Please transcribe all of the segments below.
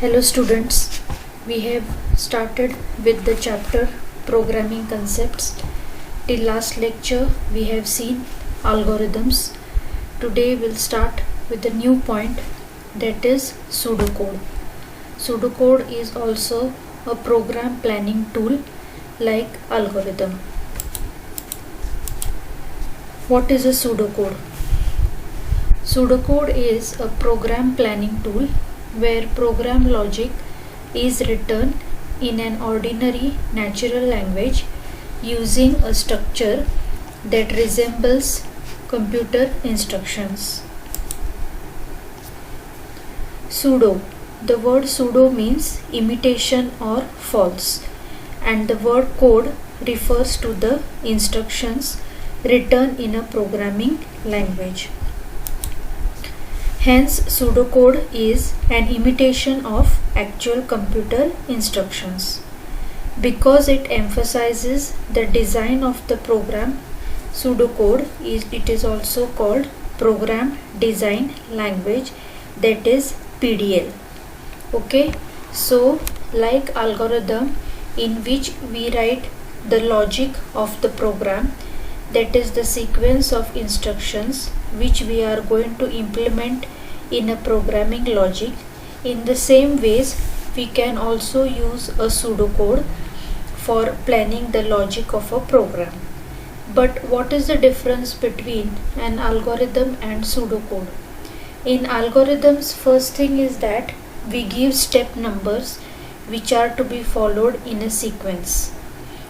Hello students, we have started with the chapter Programming Concepts. Till last lecture we have seen algorithms. Today we'll start with a new point, that is pseudocode. Pseudocode is also a program planning tool like algorithm. What is a pseudocode? Pseudocode is a program planning tool where program logic is written in an ordinary natural language using a structure that resembles computer instructions. Pseudo. The word pseudo means imitation or false, and the word code refers to the instructions written in a programming language. Hence, pseudocode is an imitation of actual computer instructions. Because it emphasizes the design of the program, pseudocode is also called Program Design Language, that is PDL. Okay, so like algorithm in which we write the logic of the program, that is the sequence of instructions which we are going to implement in a programming logic. In the same ways, we can also use a pseudocode for planning the logic of a program. But what is the difference between an algorithm and pseudocode? In algorithms, first thing is that we give step numbers which are to be followed in a sequence.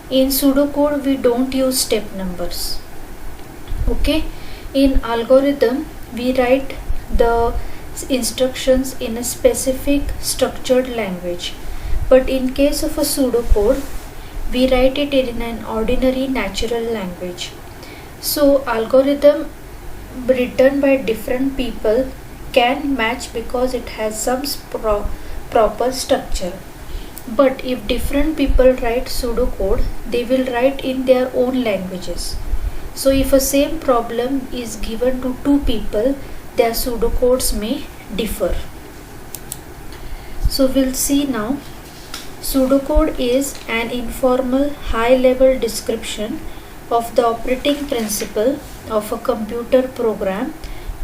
In pseudocode, we don't use step numbers. Okay, in algorithm, we write the instructions in a specific structured language, but in case of a pseudocode, we write it in an ordinary natural language. So algorithm written by different people can match because it has some proper structure. But if different people write pseudocode, they will write in their own languages. So if a same problem is given to two people, their pseudocodes may differ. So we'll see now. Pseudocode is an informal high-level description of the operating principle of a computer program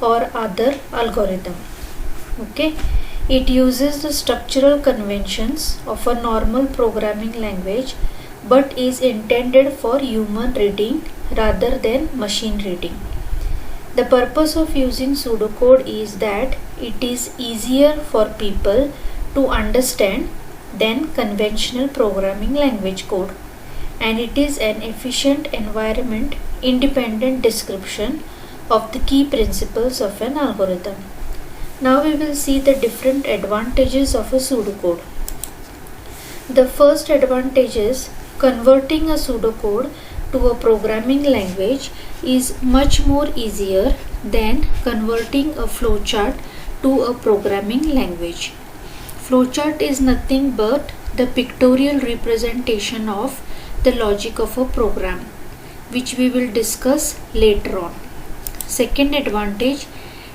or other algorithm. Okay, it uses the structural conventions of a normal programming language but is intended for human reading rather than machine reading. The purpose of using pseudocode is that it is easier for people to understand than conventional programming language code, and it is an efficient environment independent description of the key principles of an algorithm. Now we will see the different advantages of a pseudocode. The first advantage is converting a pseudocode to a programming language is much more easier than converting a flowchart to a programming language. Flowchart is nothing but the pictorial representation of the logic of a program, which we will discuss later on. Second advantage,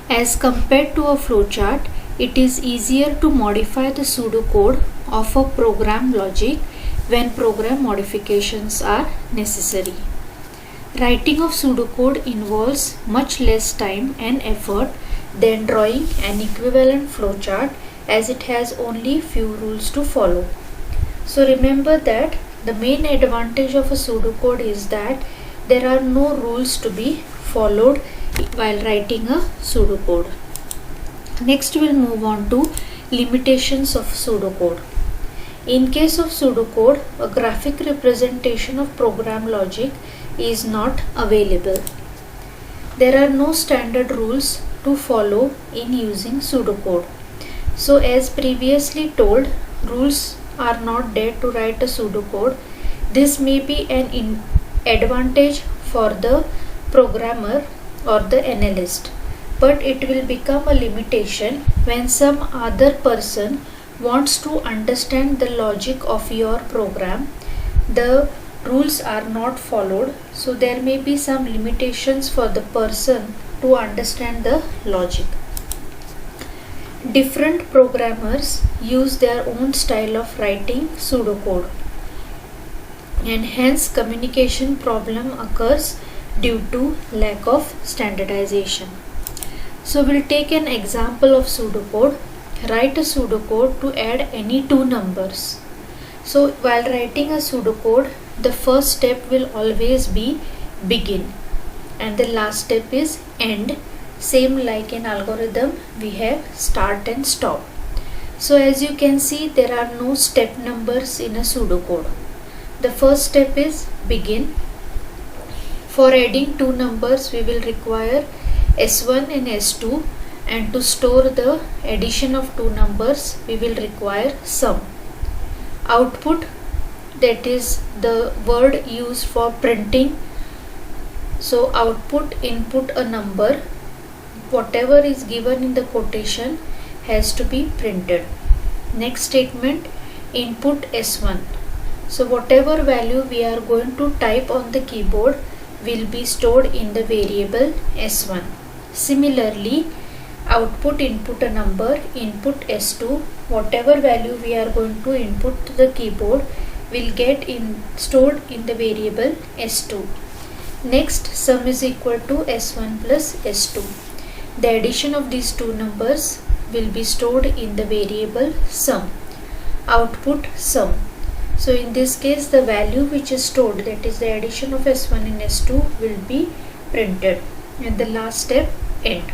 as compared to a flowchart, it is easier to modify the pseudocode of a program logic when program modifications are necessary. Writing of pseudocode involves much less time and effort than drawing an equivalent flowchart, as it has only few rules to follow. So remember that the main advantage of a pseudocode is that there are no rules to be followed while writing a pseudocode. Next we'll move on to limitations of pseudocode. In case of pseudocode, a graphic representation of program logic is not available. There are no standard rules to follow in using pseudocode. So as previously told, rules are not there to write a pseudocode. This may be an advantage for the programmer or the analyst, but it will become a limitation when some other person wants to understand the logic of your program. The rules are not followed, so there may be some limitations for the person to understand the logic. different programmers use their own style of writing pseudocode, and hence communication problem occurs due to lack of standardization. So we'll take an example of pseudocode. Write a pseudocode to add any two numbers. So while writing a pseudocode, the first step will always be begin and the last step is end. Same like in algorithm, we have start and stop. So as you can see, there are no step numbers in a pseudocode. The first step is begin. For adding two numbers, we will require S1 and S2, and to store the addition of two numbers, we will require sum. Output, that is the word used for printing. So output, input a number, whatever is given in the quotation has to be printed. Next statement, input S1. So whatever value we are going to type on the keyboard will be stored in the variable S1. Similarly, output, input a number, input S2, whatever value we are going to input to the keyboard will get stored in the variable S2. Next, sum is equal to S1 plus S2. The addition of these two numbers will be stored in the variable sum. Output sum. So in this case, the value which is stored, that is the addition of S1 and S2, will be printed. And the last step, end.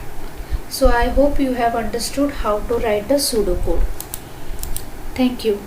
So I hope you have understood how to write a pseudocode. Thank you.